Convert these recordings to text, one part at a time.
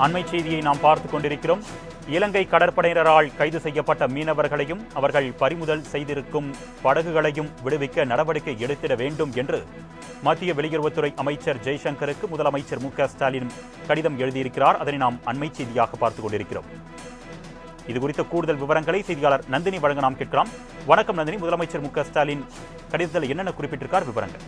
அண்மை செய்தியை நாம் பார்த்துக் கொண்டிருக்கிறோம். இலங்கை கடற்படையினரால் கைது செய்யப்பட்ட மீனவர்களையும் அவர்கள் பறிமுதல் செய்திருக்கும் படகுகளையும் விடுவிக்க நடவடிக்கை எடுத்திட வேண்டும் என்று மத்திய வெளியுறவுத்துறை அமைச்சர் ஜெய்சங்கருக்கு முதலமைச்சர் மு.க.ஸ்டாலின் கடிதம் எழுதியிருக்கிறார். அதனை நாம் அண்மை செய்தியாக பார்த்துக் கொண்டிருக்கிறோம். இதுகுறித்த கூடுதல் விவரங்களை செய்தியாளர் நந்தினி வழங்க நாம் கேட்கலாம். வணக்கம் நந்தினி. முதலமைச்சர் மு.க.ஸ்டாலின் கடிதத்தில் என்னென்ன குறிப்பிட்டிருக்கார், விவரங்கள்?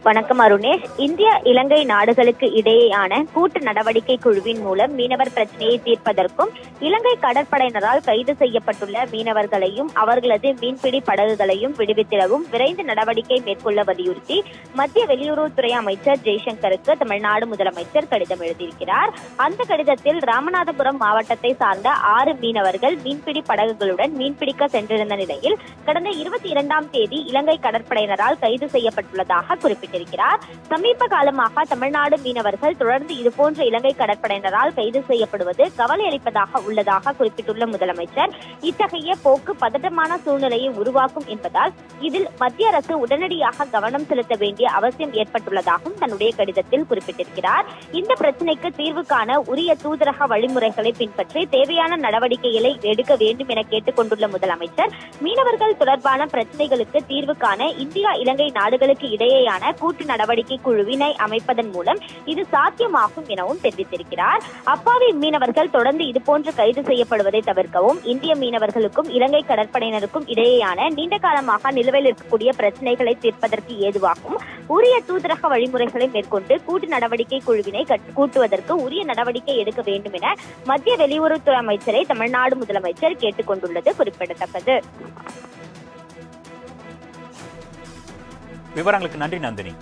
வணக்கம் அருணேஷ். இந்திய இலங்கை நாடுகளுக்கு இடையேயான கூட்டு நடவடிக்கை குழுவின் மூலம் மீனவர் பிரச்சனையை தீர்ப்பதற்கும் இலங்கை கடற்படையினரால் கைது செய்யப்பட்டுள்ள மீனவர்களையும் அவர்களது மீன்பிடி படகுகளையும் விடுவித்திடவும் விரைந்து நடவடிக்கை மேற்கொள்ள வலியுறுத்தி மத்திய வெளியுறவுத்துறை அமைச்சர் ஜெய்சங்கருக்கு தமிழ்நாடு முதலமைச்சர் கடிதம் எழுதியிருக்கிறார். அந்த கடிதத்தில் ராமநாதபுரம் மாவட்டத்தை சார்ந்த 6 மீனவர்கள் மீன்பிடி படகுகளுடன் மீன்பிடிக்க சென்றிருந்த நிலையில் கடந்த 22ஆம் தேதி இலங்கை கடற்படையினரால் கைது செய்யப்பட்டுள்ளதாக குறிப்பிட்டார். சமீப காலமாக தமிழ்நாடு மீனவர்கள் தொடர்ந்து இதுபோன்ற இலங்கை கடற்படையினரால் கைது செய்யப்படுவது கவலை அளிப்பதாக உள்ளதாக குறிப்பிட்டுள்ள முதலமைச்சர், இத்தகைய போக்கு பதட்டமான சூழ்நிலையை உருவாக்கும் என்பதால் இதில் மத்திய அரசு உடனடியாக கவனம் செலுத்த வேண்டிய அவசியம் ஏற்பட்டுள்ளதாகவும் தன்னுடைய கடிதத்தில் குறிப்பிட்டிருக்கிறார். இந்த பிரச்சினைக்கு தீர்வு காண உரிய தூதரக வழிமுறைகளை பின்பற்றி தேவையான நடவடிக்கைகளை எடுக்க வேண்டும் என கேட்டுக் கொண்டுள்ள முதலமைச்சர், மீனவர்கள் தொடர்பான பிரச்சினைகளுக்கு தீர்வு காண இந்தியா இலங்கை நாடுகளுக்கு இடையேயான கூட்டு நடவடிக்கை குழுவினை அமைப்பதன் மூலம் இது சாத்தியமாகும் எனவும் தெரிவித்திருக்கிறார். அப்பாவி மீனவர்கள் தொடர்ந்து இதுபோன்று கைது செய்யப்படுவதை தவிர்க்கவும் இந்திய மீனவர்களுக்கும் இலங்கை கடற்படையினருக்கும் இடையேயான நீண்ட காலமாக நிலுவையில் இருக்கக்கூடிய பிரச்சனைகளை தீர்ப்பதற்கு ஏதுவாகும் உரிய தூதரக வழிமுறைகளை மேற்கொண்டு கூட்டு நடவடிக்கை குழுவினை கூட்டுவதற்கு உரிய நடவடிக்கை எடுக்க வேண்டும் என மத்திய வெளியுறவுத்துறை அமைச்சரை தமிழ்நாடு முதலமைச்சர் கேட்டுக் கொண்டுள்ளது குறிப்பிடத்தக்கது. விவரங்களுக்கு நன்றி நந்தினி.